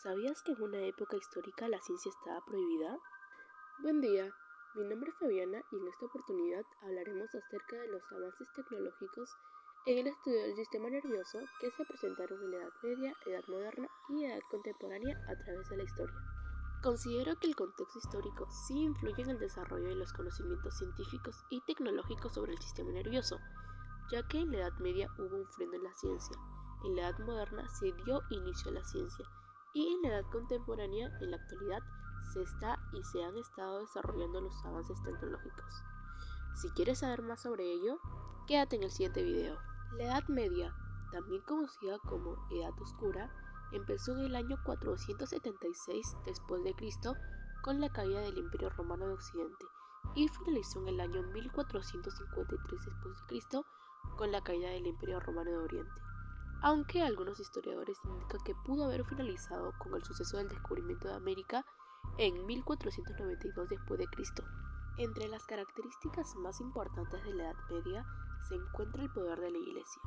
¿Sabías que en una época histórica la ciencia estaba prohibida? Buen día, mi nombre es Fabiana y en esta oportunidad hablaremos acerca de los avances tecnológicos en el estudio del sistema nervioso que se presentaron en la Edad Media, Edad Moderna y Edad Contemporánea a través de la historia. Considero que el contexto histórico sí influye en el desarrollo de los conocimientos científicos y tecnológicos sobre el sistema nervioso, ya que en la Edad Media hubo un freno en la ciencia, en la Edad Moderna se dio inicio a la ciencia y en la Edad Contemporánea, en la actualidad, se han estado desarrollando los avances tecnológicos. Si quieres saber más sobre ello, quédate en el siguiente video. La Edad Media, también conocida como Edad Oscura, empezó en el año 476 después de Cristo con la caída del Imperio Romano de Occidente y finalizó en el año 1453 después de Cristo con la caída del Imperio Romano de Oriente, aunque algunos historiadores indican que pudo haber finalizado con el suceso del descubrimiento de América en 1492 después de Cristo. Entre las características más importantes de la Edad Media se encuentra el poder de la Iglesia,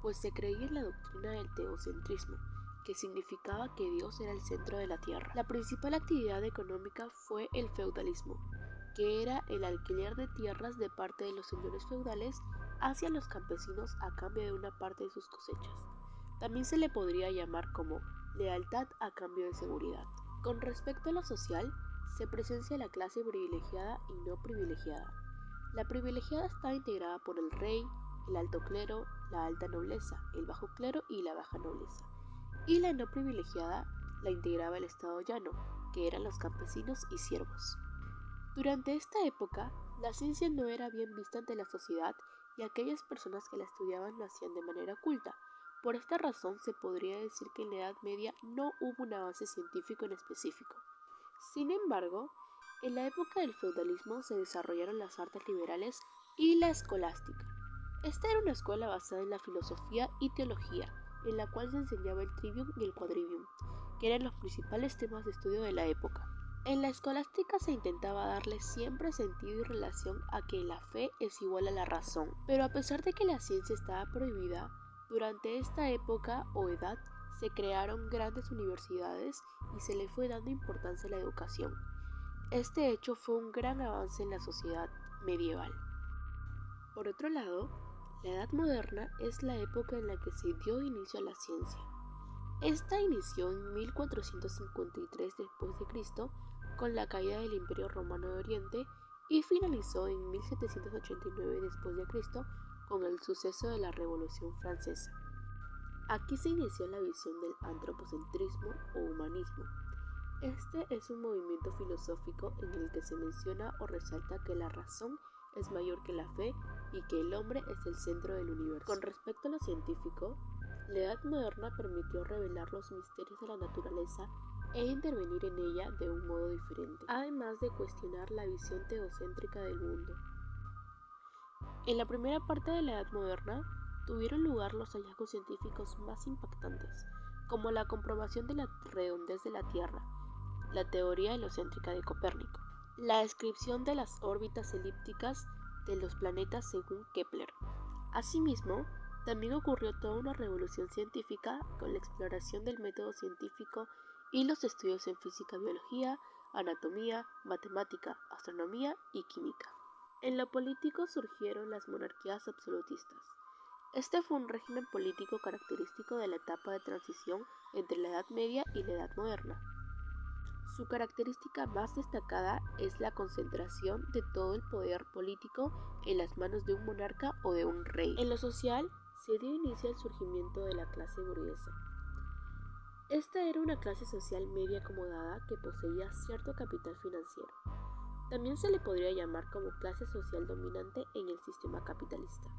pues se creía en la doctrina del teocentrismo, que significaba que Dios era el centro de la tierra. La principal actividad económica fue el feudalismo, que era el alquiler de tierras de parte de los señores feudales hacia los campesinos a cambio de una parte de sus cosechas. También se le podría llamar como lealtad a cambio de seguridad. Con respecto a lo social, se presencia la clase privilegiada y no privilegiada. La privilegiada estaba integrada por el rey, el alto clero, la alta nobleza, el bajo clero y la baja nobleza. Y la no privilegiada la integraba el estado llano, que eran los campesinos y siervos. Durante esta época, la ciencia no era bien vista ante la sociedad y aquellas personas que la estudiaban lo hacían de manera oculta. Por esta razón se podría decir que en la Edad Media no hubo un avance científico en específico. Sin embargo, en la época del feudalismo se desarrollaron las artes liberales y la escolástica. Esta era una escuela basada en la filosofía y teología, en la cual se enseñaba el trivium y el quadrivium, que eran los principales temas de estudio de la época. En la escolástica se intentaba darle siempre sentido y relación a que la fe es igual a la razón, pero a pesar de que la ciencia estaba prohibida, durante esta época o edad se crearon grandes universidades y se le fue dando importancia a la educación. Este hecho fue un gran avance en la sociedad medieval. Por otro lado, la Edad Moderna es la época en la que se dio inicio a la ciencia. Esta inició en 1453 después de Cristo con la caída del Imperio Romano de Oriente y finalizó en 1789 después de Cristo con el suceso de la Revolución Francesa. Aquí se inició la visión del antropocentrismo o humanismo. Este es un movimiento filosófico en el que se menciona o resalta que la razón es mayor que la fe y que el hombre es el centro del universo. Con respecto a lo científico, la Edad Moderna permitió revelar los misterios de la naturaleza e intervenir en ella de un modo diferente, además de cuestionar la visión teocéntrica del mundo. En la primera parte de la Edad Moderna tuvieron lugar los hallazgos científicos más impactantes, como la comprobación de la redondez de la Tierra, la teoría heliocéntrica de Copérnico, la descripción de las órbitas elípticas de los planetas según Kepler. Asimismo, también ocurrió toda una revolución científica con la exploración del método científico y los estudios en física, biología, anatomía, matemática, astronomía y química. En lo político surgieron las monarquías absolutistas. Este fue un régimen político característico de la etapa de transición entre la Edad Media y la Edad Moderna. Su característica más destacada es la concentración de todo el poder político en las manos de un monarca o de un rey. En lo social, se dio inicio al surgimiento de la clase burguesa. Esta era una clase social media acomodada que poseía cierto capital financiero. También se le podría llamar como clase social dominante en el sistema capitalista.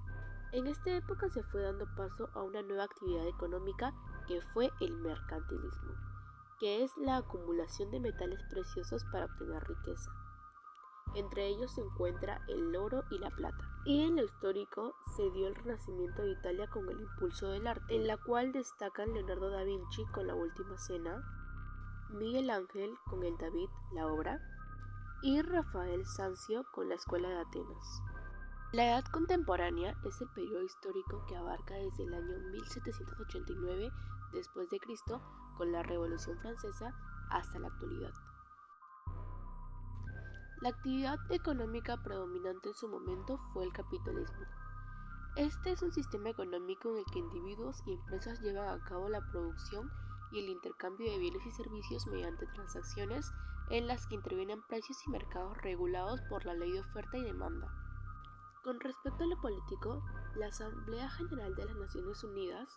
En esta época se fue dando paso a una nueva actividad económica que fue el mercantilismo, que es la acumulación de metales preciosos para obtener riqueza. Entre ellos se encuentra el oro y la plata. Y en lo histórico se dio el renacimiento de Italia con el impulso del arte, en la cual destacan Leonardo da Vinci con la Última Cena, Miguel Ángel con el David, la obra, y Rafael Sanzio con la Escuela de Atenas. La Edad Contemporánea es el periodo histórico que abarca desde el año 1789 después de Cristo con la Revolución Francesa hasta la actualidad. La actividad económica predominante en su momento fue el capitalismo. Este es un sistema económico en el que individuos y empresas llevan a cabo la producción y el intercambio de bienes y servicios mediante transacciones en las que intervienen precios y mercados regulados por la ley de oferta y demanda. Con respecto a lo político, la Asamblea General de las Naciones Unidas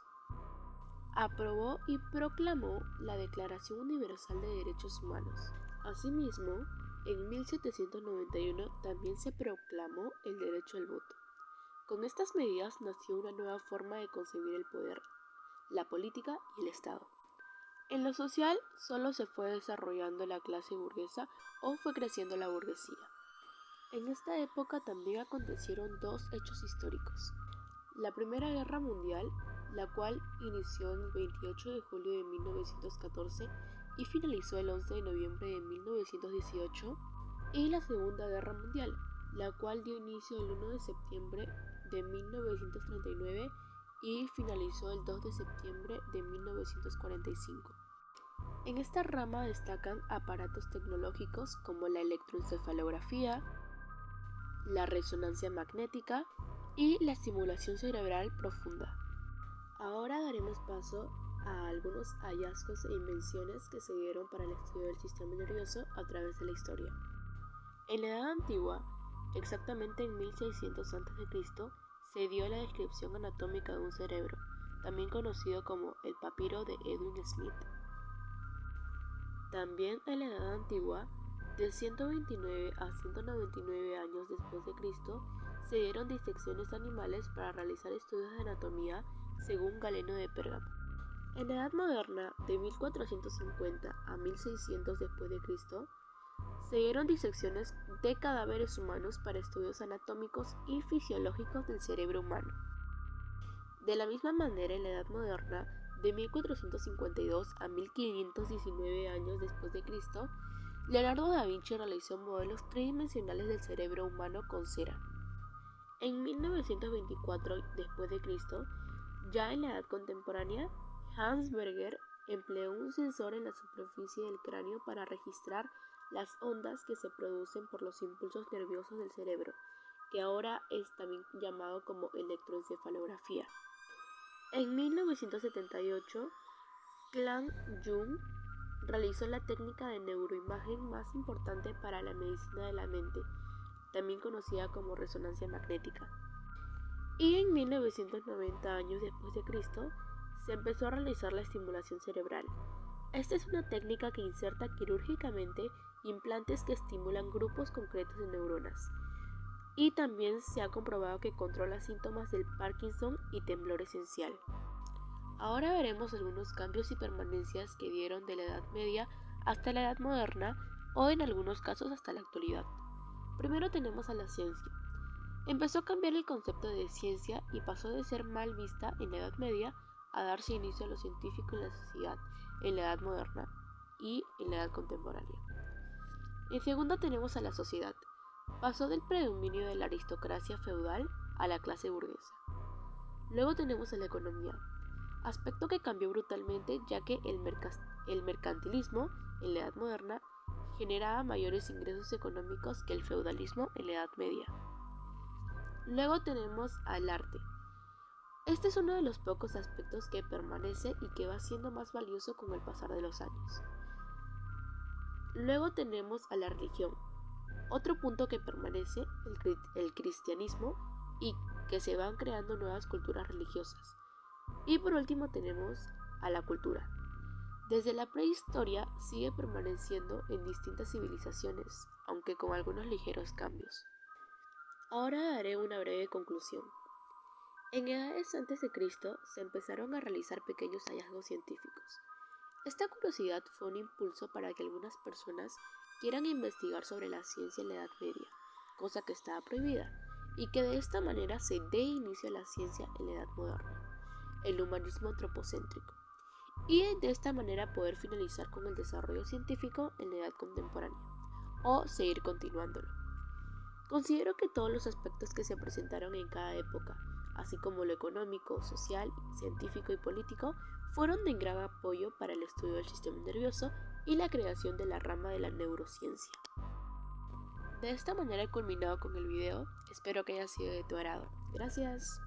aprobó y proclamó la Declaración Universal de Derechos Humanos. Asimismo, en 1791 también se proclamó el derecho al voto. Con estas medidas nació una nueva forma de concebir el poder, la política y el Estado. En lo social, solo se fue desarrollando la clase burguesa o fue creciendo la burguesía. En esta época también acontecieron dos hechos históricos. La Primera Guerra Mundial, la cual inició el 28 de julio de 1914 y finalizó el 11 de noviembre de 1918, y la Segunda Guerra Mundial, la cual dio inicio el 1 de septiembre de 1939 y finalizó el 2 de septiembre de 1945. En esta rama destacan aparatos tecnológicos como la electroencefalografía, la resonancia magnética y la estimulación cerebral profunda. Ahora daremos paso a algunos hallazgos e invenciones que se dieron para el estudio del sistema nervioso a través de la historia. En la Edad Antigua, exactamente en 1600 a.C., se dio la descripción anatómica de un cerebro, también conocido como el papiro de Edwin Smith. También en la Edad Antigua, de 129 a 199 años después de Cristo, se dieron disecciones animales para realizar estudios de anatomía según Galeno de Pérgamo. En la Edad Moderna, de 1450 a 1600 después de Cristo, se dieron disecciones de cadáveres humanos para estudios anatómicos y fisiológicos del cerebro humano. De la misma manera, en la Edad Moderna, de 1452 a 1519 años después de Cristo, Leonardo da Vinci realizó modelos tridimensionales del cerebro humano con cera. En 1924 después de Cristo, ya en la Edad Contemporánea, Hans Berger empleó un sensor en la superficie del cráneo para registrar las ondas que se producen por los impulsos nerviosos del cerebro, que ahora es también llamado como electroencefalografía. En 1978, Carl Jung realizó la técnica de neuroimagen más importante para la medicina de la mente, también conocida como resonancia magnética. Y en 1990 años después de Cristo, se empezó a realizar la estimulación cerebral. Esta es una técnica que inserta quirúrgicamente implantes que estimulan grupos concretos de neuronas. Y también se ha comprobado que controla síntomas del Parkinson y temblor esencial. Ahora veremos algunos cambios y permanencias que dieron de la Edad Media hasta la Edad Moderna o en algunos casos hasta la actualidad. Primero tenemos a la ciencia. Empezó a cambiar el concepto de ciencia y pasó de ser mal vista en la Edad Media a darse inicio a lo científico en la sociedad en la Edad Moderna y en la Edad Contemporánea. En segundo tenemos a la sociedad. Pasó del predominio de la aristocracia feudal a la clase burguesa. Luego tenemos a la economía, aspecto que cambió brutalmente ya que el mercantilismo en la Edad Moderna generaba mayores ingresos económicos que el feudalismo en la Edad Media. Luego tenemos al arte. Este es uno de los pocos aspectos que permanece y que va siendo más valioso con el pasar de los años. Luego tenemos a la religión. Otro punto que permanece, el cristianismo, y que se van creando nuevas culturas religiosas. Y por último tenemos a la cultura. Desde la prehistoria sigue permaneciendo en distintas civilizaciones, aunque con algunos ligeros cambios. Ahora daré una breve conclusión. En edades antes de Cristo se empezaron a realizar pequeños hallazgos científicos. Esta curiosidad fue un impulso para que algunas personas quieran investigar sobre la ciencia en la Edad Media, cosa que estaba prohibida, y que de esta manera se dé inicio a la ciencia en la Edad Moderna, el humanismo antropocéntrico, y de esta manera poder finalizar con el desarrollo científico en la Edad Contemporánea, o seguir continuándolo. Considero que todos los aspectos que se presentaron en cada época, así como lo económico, social, científico y político, fueron de gran apoyo para el estudio del sistema nervioso y la creación de la rama de la neurociencia. De esta manera he culminado con el video, espero que haya sido de tu agrado. Gracias.